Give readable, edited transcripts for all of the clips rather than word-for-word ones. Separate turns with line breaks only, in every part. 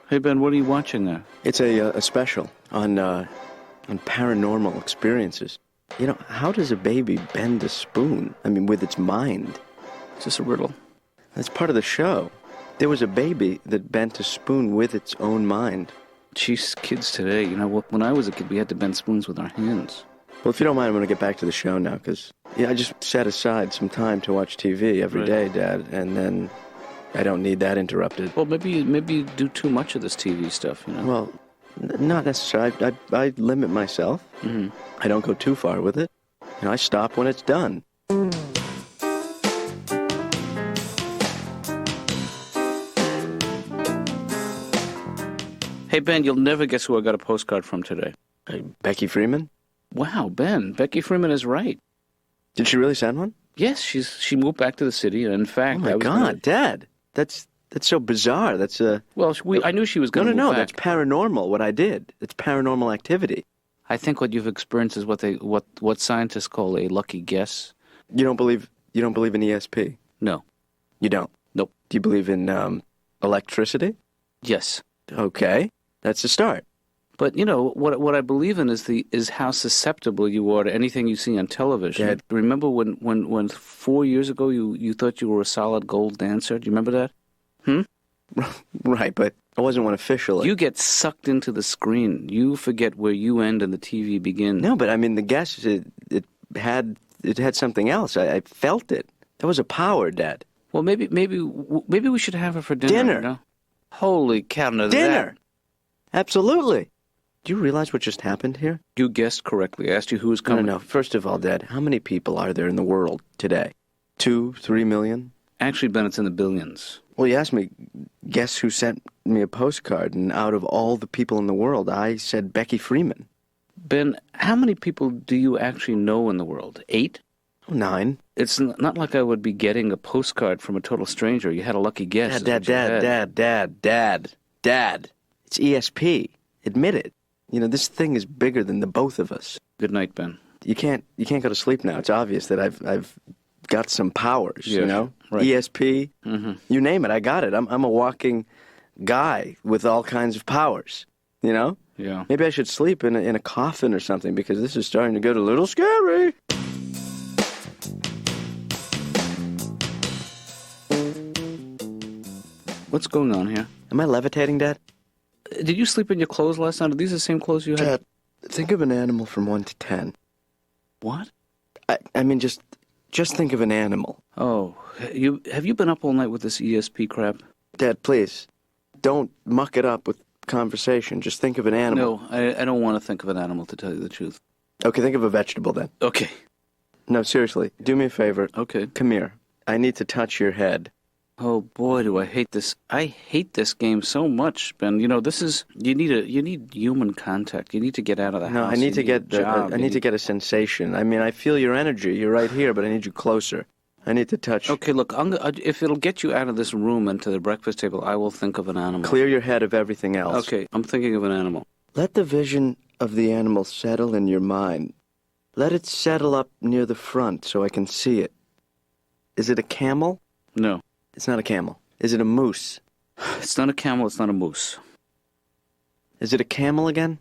Hey, Ben, what are you watching there?
It's a special on paranormal experiences. You know, how does a baby bend a spoon? I mean, with its mind.
Is this a riddle?
That's part of the show. There was a baby that bent a spoon with its own mind.
Jeez, kids today, you know, when I was a kid, we had to bend spoons with our hands.
Well, if you don't mind, I'm going to get back to the show now, because, I just set aside some time to watch TV every day, Dad, and then I don't need that interrupted.
Well, maybe you do too much of this TV stuff, you know?
Well, not necessarily. I limit myself.
Mm-hmm.
I don't go too far with it. I stop when it's done.
Hey, Ben, you'll never guess who I got a postcard from today.
Becky Freeman?
Wow, Ben, Becky Freeman is right.
Did she really send one?
Yes, she moved back to the city, and in fact...
Oh, my God, Dad. That's so bizarre. That's
Well, I knew she was going to move back.
That's paranormal, what I did. It's paranormal activity.
I think what you've experienced is what scientists call a lucky guess.
You don't believe in ESP?
No.
You don't?
Nope.
Do you believe in electricity?
Yes.
Okay. That's a start.
But, you know, what I believe in is how susceptible you are to anything you see on television.
Dad.
Remember when 4 years ago you thought you were a solid gold dancer? Do you remember that?
Right, but I wasn't one officially.
You get sucked into the screen. You forget where you end and the TV begins.
No, but I mean, the guess, it had something else. I felt it. There was a power, Dad.
Well, maybe we should have her for dinner.
Dinner?
You know? Holy cow, now
Dinner!
that...
Absolutely. Do you realize what just happened here?
You guessed correctly. I asked you who was coming.
No. First of all, Dad, how many people are there in the world today? 2, 3 million?
Actually, Ben, it's in the billions.
Well, you asked me, guess who sent me a postcard, and out of all the people in the world, I said Becky Freeman.
Ben, how many people do you actually know in the world? 8?
9.
It's not like I would be getting a postcard from a total stranger. You had a lucky guess.
Dad. It's ESP. Admit it. You know, this thing is bigger than the both of us.
Good night, Ben.
You can't go to sleep now. It's obvious that I've got some powers,
yes,
you know?
Right.
ESP,
You
name it, I got it. I'm a walking guy with all kinds of powers, you know?
Yeah.
Maybe I should sleep in a coffin or something, because this is starting to get a little scary.
What's going on here?
Am I levitating, Dad?
Did you sleep in your clothes last night? Are these the same clothes you had?
Dad, think of an animal from 1 to 10.
What?
I mean, just think of an animal.
Oh, have you been up all night with this ESP crap?
Dad, please, don't muck it up with conversation. Just think of an animal.
No, I don't want to think of an animal, to tell you the truth.
Okay, think of a vegetable then.
Okay.
No, seriously, do me a favor.
Okay.
Come here. I need to touch your head.
Oh boy, do I hate this! I hate this game so much, Ben. You know, you need human contact. You need to get out of the house.
No, I need to get a sensation. I mean, I feel your energy. You're right here, but I need you closer. I need to touch.
Okay, look, if it'll get you out of this room and to the breakfast table, I will think of an animal.
Clear your head of everything else.
Okay, I'm thinking of an animal.
Let the vision of the animal settle in your mind. Let it settle up near the front so I can see it. Is it a camel?
No.
It's not a camel. Is it a moose?
It's not a camel, it's not a moose.
Is it a camel again?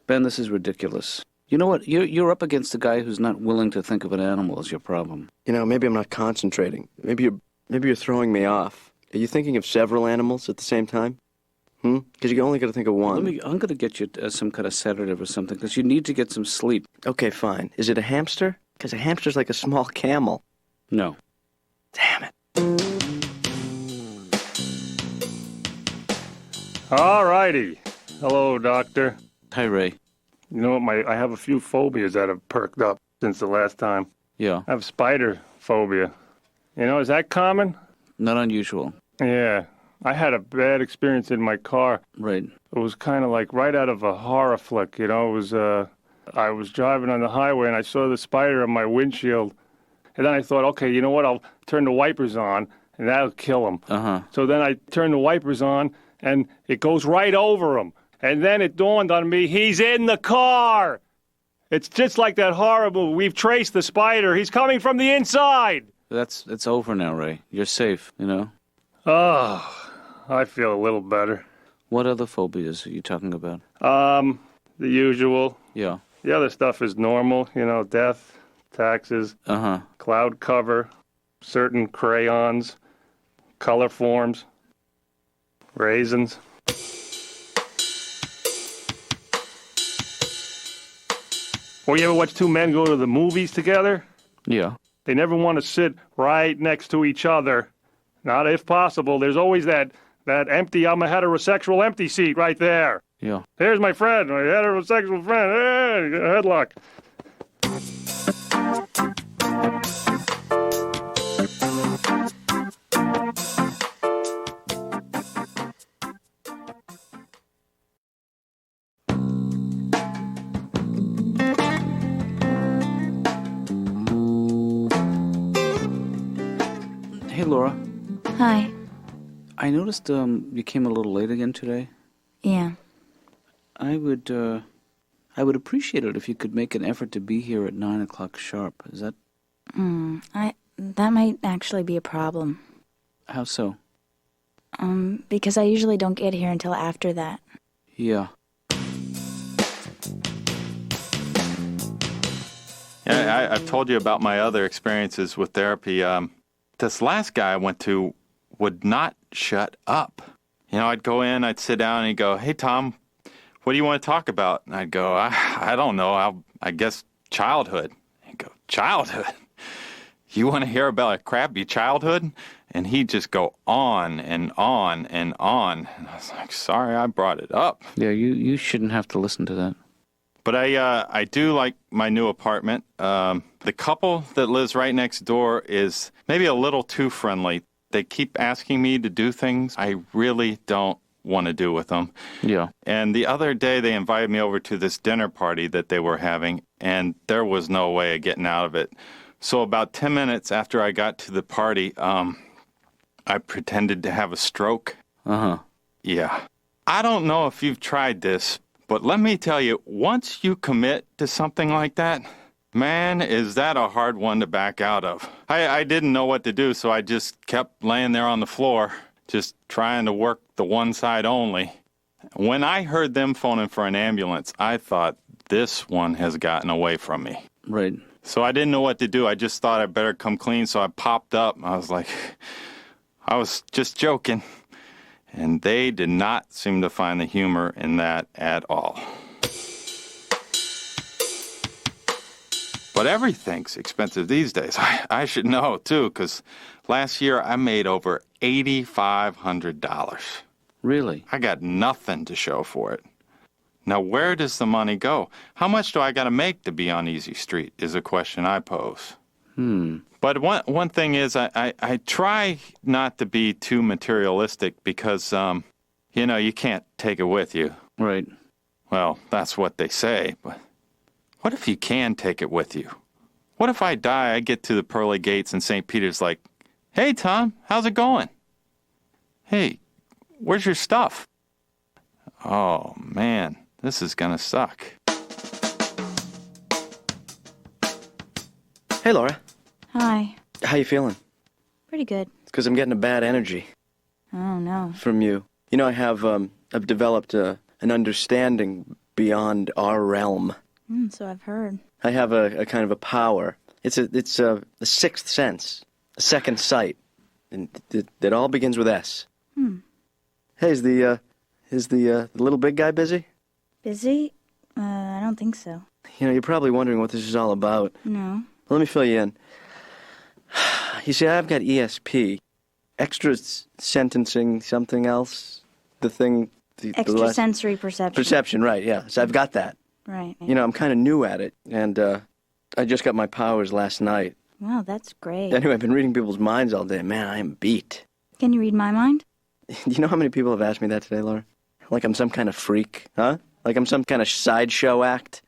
Ben, this is ridiculous. You know what? You're up against a guy who's not willing to think of an animal as your problem.
You know, maybe I'm not concentrating. Maybe you're throwing me off. Are you thinking of several animals at the same time? Because you only got to think of one.
I'm going to get you some kind of sedative or something, because you need to get some sleep.
Okay, fine. Is it a hamster? Because a hamster's like a small camel.
No.
Damn it.
All righty. Hello, Doctor.
Hi, Ray.
You know what? I have a few phobias that have perked up since the last time.
Yeah.
I have spider phobia. You know, is that common?
Not unusual.
Yeah. I had a bad experience in my car.
Right.
It was kind of like right out of a horror flick, you know. It was, I was driving on the highway and I saw the spider on my windshield. And then I thought, okay, you know what? I'll turn the wipers on and that'll kill him.
Uh-huh.
So then I turned the wipers on and it goes right over him. And then it dawned on me, he's in the car. It's just like that horror movie. We've traced the spider. He's coming from the inside.
It's over now, Ray. You're safe, you know.
Oh, I feel a little better.
What other phobias are you talking about?
The usual.
Yeah.
The other stuff is normal, death, taxes,
Uh-huh.
cloud cover, certain crayons, color forms, raisins. Or you ever watch two men go to the movies together?
Yeah.
They never want to sit right next to each other. Not if possible. There's always that empty, I'm a heterosexual empty seat right there.
Yeah.
Here's my friend, my heterosexual friend. Hey, headlock.
Hey, Laura.
Hi.
I noticed you came a little late again today.
Yeah.
I would appreciate it if you could make an effort to be here at 9 o'clock sharp. Is that...
That might actually be a problem.
How so?
Because I usually don't get here until after that.
Yeah.
Yeah, I've told you about my other experiences with therapy. This last guy I went to would not shut up. I'd go in, I'd sit down, and he'd go, "Hey, Tom, what do you want to talk about?" And I'd go, I don't know, I guess childhood. He'd go, "Childhood? You want to hear about a crappy childhood?" And he'd just go on and on and on. And I was like, sorry, I brought it up.
Yeah, you shouldn't have to listen to that.
But I do like my new apartment. The couple that lives right next door is maybe a little too friendly. They keep asking me to do things I really don't want to do with them.
Yeah.
And the other day they invited me over to this dinner party that they were having, and there was no way of getting out of it. So about 10 minutes after I got to the party, I pretended to have a stroke.
Uh-huh.
Yeah. I don't know if you've tried this, but let me tell you, once you commit to something like that, man, is that a hard one to back out of. I didn't know what to do, so I just kept laying there on the floor, just trying to work the one side only. When I heard them phoning for an ambulance, I thought, this one has gotten away from me.
Right.
So I didn't know what to do. I just thought I'd better come clean, so I popped up. I was like, I was just joking. And they did not seem to find the humor in that at all. But everything's expensive these days. I should know, too, because last year I made over $8,500.
Really?
I got nothing to show for it. Now, where does the money go? How much do I got to make to be on Easy Street is a question I pose. But one thing is I try not to be too materialistic because, you can't take it with you.
Right.
Well, that's what they say, but what if you can take it with you? What if I die, I get to the pearly gates and St. Peter's like, "Hey, Tom, how's it going? Hey, where's your stuff?" Oh, man, this is gonna suck.
Hey, Laura.
Hi.
How you feeling?
Pretty good.
It's because I'm getting a bad energy
Oh, no.
from you. I've developed an understanding beyond our realm.
So I've heard.
I have a kind of a power. It's a sixth sense, a second sight, and it all begins with S. Hey, is the little big guy busy?
Busy? I don't think so.
You're probably wondering what this is all about.
No.
Well, let me fill you in. You see, I've got ESP, extra sentencing something else. The thing.
Extrasensory perception.
Perception, right? Yeah. So I've got that.
Right.
I'm kind of new at it, and I just got my powers last night.
Wow, that's great.
Anyway, I've been reading people's minds all day. Man, I am beat.
Can you read my mind?
You know how many people have asked me that today, Laura? Like I'm some kind of freak, huh? Like I'm some kind of sideshow act?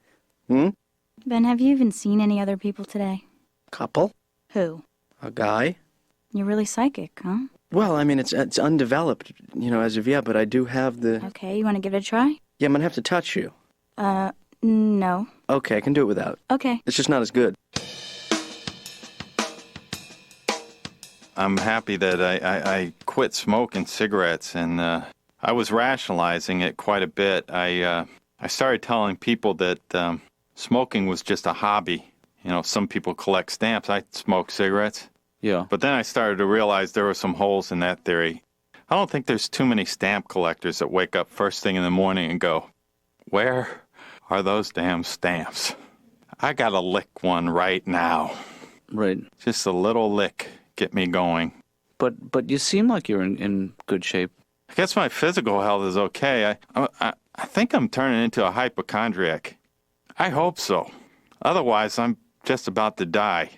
Ben, have you even seen any other people today?
Couple?
Who?
A guy?
You're really psychic, huh?
Well, I mean, it's undeveloped, as of yet, but I do have the...
Okay, you want to give it a try?
Yeah, I'm gonna have to touch you.
No.
Okay, I can do it without.
Okay.
It's just not as good.
I'm happy that I quit smoking cigarettes, and I was rationalizing it quite a bit. I started telling people that smoking was just a hobby. You know, some people collect stamps. I smoke cigarettes.
Yeah.
But then I started to realize there were some holes in that theory. I don't think there's too many stamp collectors that wake up first thing in the morning and go, where are those damn stamps? I gotta lick one right now.
Right.
Just a little lick. Get me going.
But you seem like you're in good shape.
I guess my physical health is okay. I think I'm turning into a hypochondriac. I hope so. Otherwise, I'm just about to die.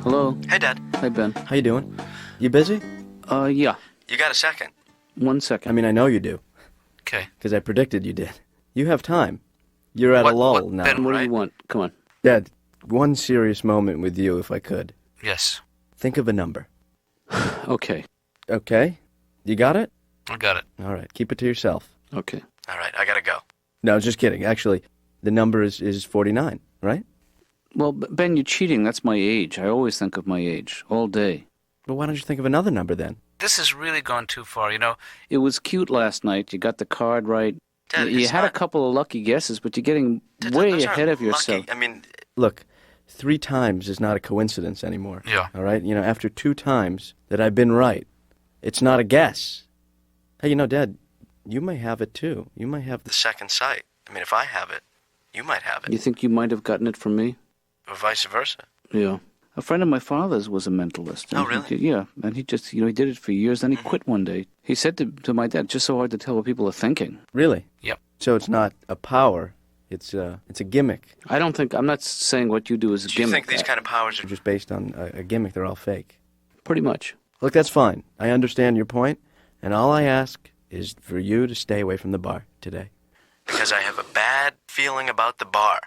Hello.
Hey, Dad.
Hi, Ben.
How you doing? You busy?
Yeah.
You got a second?
1 second.
I mean, I know you do,
Okay.
because I predicted you did. You have time. You're at a lull now.
Ben, what do you want? Come on.
Dad, one serious moment with you, if I could.
Yes.
Think of a number.
Okay.
Okay? You got it?
I got it.
All right, keep it to yourself.
Okay.
All right, I gotta go. No, just kidding. Actually, the number is 49, right?
Well, Ben, you're cheating. That's my age. I always think of my age, all day.
But why don't you think of another number then?
This has really gone too far, you know. It was cute last night. You got the card right.
Dad,
you
it's
had
not-
a couple of lucky guesses, but you're getting
Dad,
way
those
ahead
aren't
of yourself.
lucky. I mean, look, 3 times is not a coincidence anymore.
Yeah.
All right? You know, after 2 times that I've been right, it's not a guess. Hey, you know, Dad, you may have it too. You might have the second sight. I mean, if I have it, you might have it.
You think you might have gotten it from me?
Or vice versa.
Yeah. A friend of my father's was a mentalist.
Oh, really?
Yeah, and he just, he did it for years, then he quit one day. He said to my dad, just so hard to tell what people are thinking.
Really?
Yep.
So it's not a power, it's a gimmick.
I'm not saying what you do is a
Do you
gimmick.
think these kind of powers are just based on a gimmick? They're all fake.
Pretty much.
Look, that's fine. I understand your point, and all I ask is for you to stay away from the bar today. Because I have a bad feeling about the bar,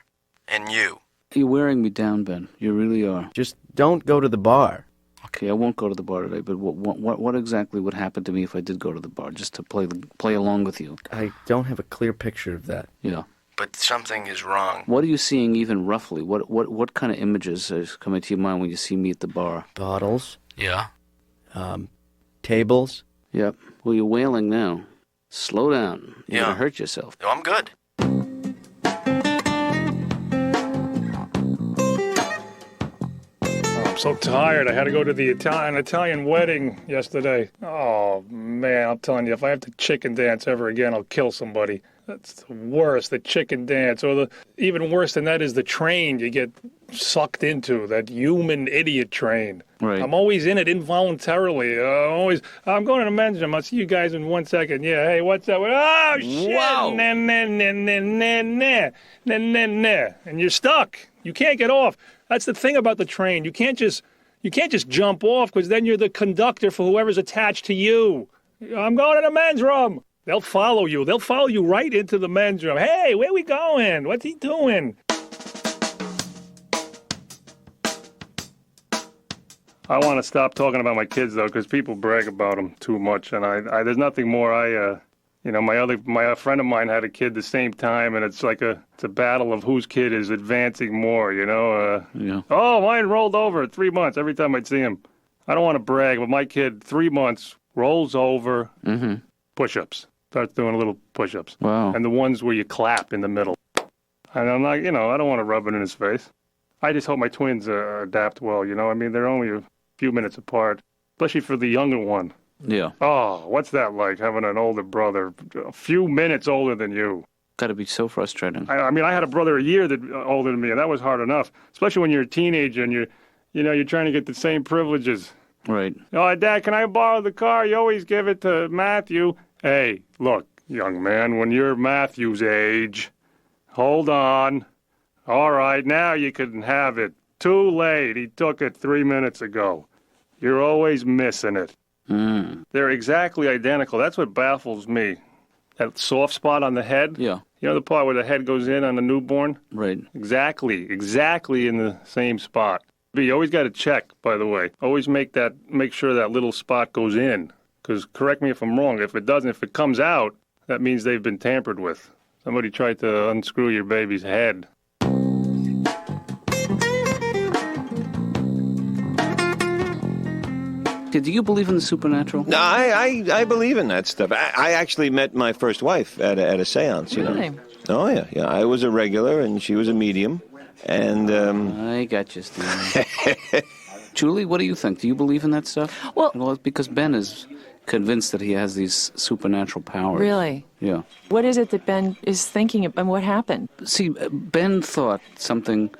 and you.
You're wearing me down, Ben. You really are.
Just don't go to the bar.
Okay, I won't go to the bar today, but what exactly would happen to me if I did go to the bar, just to play along with you?
I don't have a clear picture of that.
Yeah.
But something is wrong.
What are you seeing even roughly? What kind of images is coming to your mind when you see me at the bar?
Bottles.
Yeah.
Tables.
Yep. Well, you're wailing now. Slow down. You're
Yeah.
going to hurt yourself.
No, I'm good.
I'm so tired. I had to go to the Italian wedding yesterday. Oh, man, I'm telling you, if I have to chicken dance ever again, I'll kill somebody. That's the worst, the chicken dance. Or even worse than that is the train you get sucked into, that human idiot train.
Right.
I'm always in it involuntarily. I'm going to the men's room. I'll see you guys in 1 second. Yeah, hey, what's up? Oh, shit.
Wow.
Nah, nah, nah, nah, nah, nah, nah, nah, nah. And you're stuck. You can't get off. That's the thing about the train. You can't just jump off, because then you're the conductor for whoever's attached to you. I'm going to the men's room. They'll follow you. They'll follow you right into the men's room. Hey, where we going? What's he doing? I want to stop talking about my kids, though, because people brag about them too much, and I there's nothing more. My friend of mine had a kid the same time, and it's like it's a battle of whose kid is advancing more,
Yeah.
Oh, mine rolled over at 3 months every time I'd see him. I don't want to brag, but my kid, 3 months, rolls over, push-ups. Starts doing little push-ups.
Wow.
And the ones where you clap in the middle. And I'm like, I don't want to rub it in his face. I just hope my twins adapt well, I mean, they're only a few minutes apart, especially for the younger one.
Yeah.
Oh, what's that like, having an older brother a few minutes older than you?
Got to be so frustrating.
I mean, I had a brother a year older than me, and that was hard enough, especially when you're a teenager and you're trying to get the same privileges.
Right.
Oh, Dad, can I borrow the car? You always give it to Matthew. Hey, look, young man, when you're Matthew's age, hold on. All right, now you can have it. Too late. He took it 3 minutes ago. You're always missing it. They're exactly identical. That's what baffles me. That soft spot on the head.
Yeah.
You know the part where the head goes in on the newborn?
Right.
Exactly in the same spot. But you always got to check, by the way. Always make sure that little spot goes in. Because correct me if I'm wrong, if it doesn't, if it comes out, that means they've been tampered with. Somebody tried to unscrew your baby's head.
Do you believe in the supernatural?
No, I believe in that stuff. I actually met my first wife at a seance, you know.
Really?
Oh, yeah. I was a regular, and she was a medium. And,
I got you, Steve. Julie, what do you think? Do you believe in that stuff?
Well,
because Ben is convinced that he has these supernatural powers.
Really?
Yeah.
What is it that Ben is thinking of, and what happened?
See, Ben thought something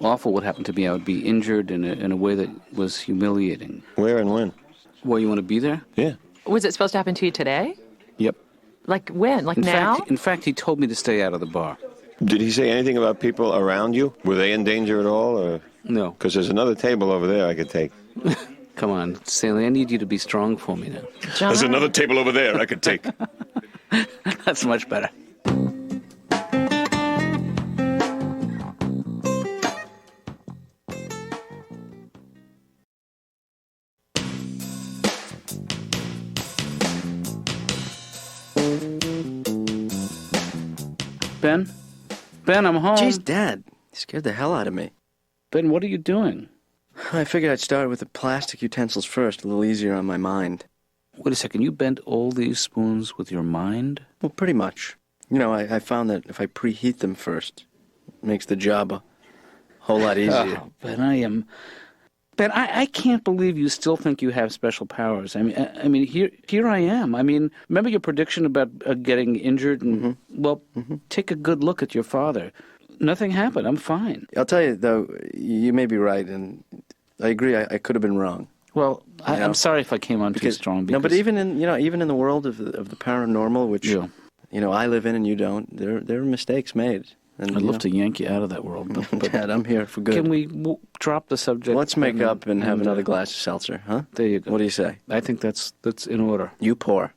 awful would happen to me. I would be injured in a way that was humiliating.
where and when?
Well, you want to be there?
Yeah.
Was it supposed to happen to you today?
Yep.
Like when? Like
In
now?
fact, he told me to stay out of the bar.
Did he say anything about people around you? Were they in danger at all? Or
No.
because there's another table over there I could take.
Come on, Stanley, I need you to be strong for me now.
John?
There's another table over there I could take.
That's much better. Ben? Ben, I'm home.
Jeez, Dad, you scared the hell out of me.
Ben, what are you doing?
I figured I'd start with the plastic utensils first, a little easier on my mind.
Wait a second, you bent all these spoons with your mind?
Well, pretty much. You know, I found that if I preheat them first, it makes the job a whole lot easier.
Oh, Ben, I can't believe you still think you have special powers. I mean, here I am. I mean, remember your prediction about getting injured? And take a good look at your father. Nothing happened. I'm fine.
I'll tell you, though, you may be right, and I agree, I could have been wrong.
Well,
You know?
I'm sorry if I came on too strong.
No, but even in the world of the paranormal, which
Yeah.
I live in and you don't, there are mistakes made. And
I'd love to yank you out of that world. But
Dad, I'm here for good.
can we drop the subject?
Let's make up and have another glass of seltzer, huh?
There you go.
What do you say?
I think that's in order.
You pour.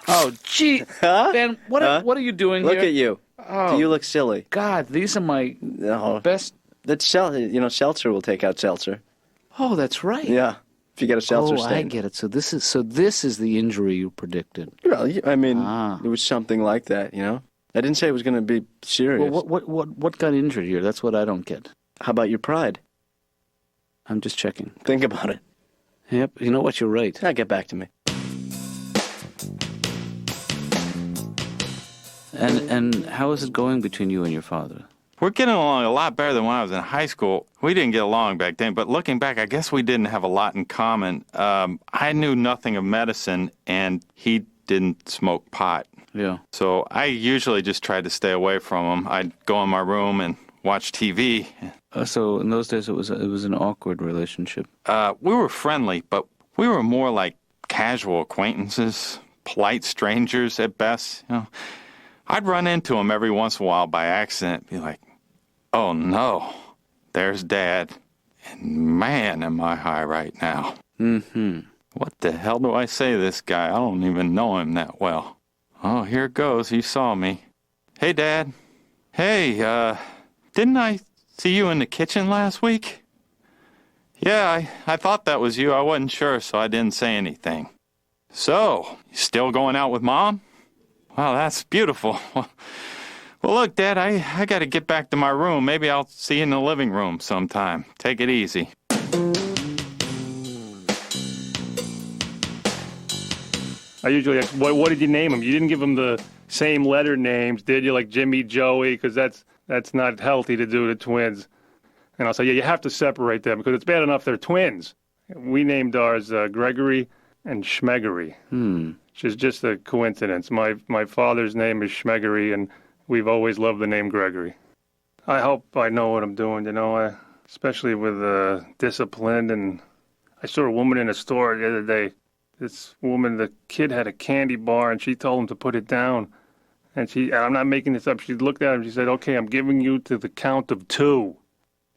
Oh, gee,
Huh?
Ben, what are you doing
Look
here?
at you.
Oh,
Do you look silly?
God, these are my
No.
best.
That's seltzer will take out seltzer.
Oh, that's right.
Yeah. If you get a seltzer
Oh, I
stain.
get it. So this is the injury you predicted.
Well, I mean,
Ah.
it was something like that, I didn't say it was going to be serious.
Well, what got injured here? That's what I don't get.
How about your pride?
I'm just checking.
Think about it.
Yep. You know what? You're right.
Now get back to me.
And how is it going between you and your father?
We're getting along a lot better than when I was in high school. We didn't get along back then, but looking back, I guess we didn't have a lot in common. I knew nothing of medicine, and he didn't smoke pot.
Yeah.
So I usually just tried to stay away from him. I'd go in my room and watch TV.
So in those days, it was an awkward relationship.
We were friendly, but we were more like casual acquaintances, polite strangers at best. I'd run into him every once in a while by accident, be like, "Oh no, there's Dad, and man, am I high right now."
Mm-hmm.
What the hell do I say to this guy? I don't even know him that well. Oh, here it goes. He saw me. "Hey, Dad. Hey, didn't I see you in the kitchen last week?" "Yeah, I thought that was you. I wasn't sure, so I didn't say anything." "So, you still going out with Mom?" "Wow, that's beautiful." "Well, look, Dad, I got to get back to my room. Maybe I'll see you in the living room sometime. Take it easy."
I usually ask, what did you name them? You didn't give them the same letter names, did you? Like Jimmy, Joey, because that's not healthy to do to twins. And I'll say, yeah, you have to separate them because it's bad enough they're twins. We named ours Gregory and Shmegory, which is just a coincidence. My father's name is Shmegory, and we've always loved the name Gregory. I hope I know what I'm doing, especially with discipline. And I saw a woman in a store the other day. This woman, the kid had a candy bar, and she told him to put it down. And I'm not making this up, she looked at him, she said, "Okay, I'm giving you to the count of 2.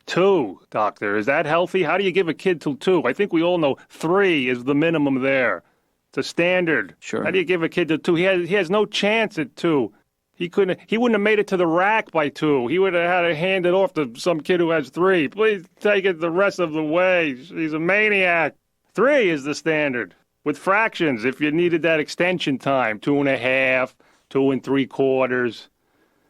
2, doctor. Is that healthy? How do you give a kid till 2? I think we all know 3 is the minimum there. It's a standard.
Sure.
How do you give a kid to 2? He has no chance at 2. He wouldn't have made it to the rack by 2. He would have had to hand it off to some kid who has 3. Please take it the rest of the way. He's a maniac. 3 is the standard. With fractions, if you needed that extension time, 2.5, 2 3/4.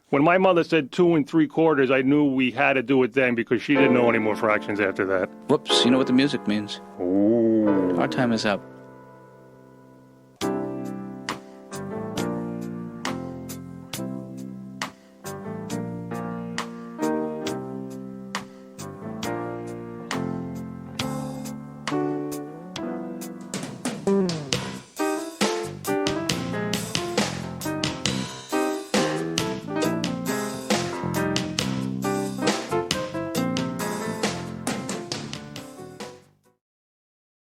When my mother said 2 3/4, I knew we had to do it then because she didn't know any more fractions after that.
Whoops, you know what the music means.
Ooh.
Our time is up.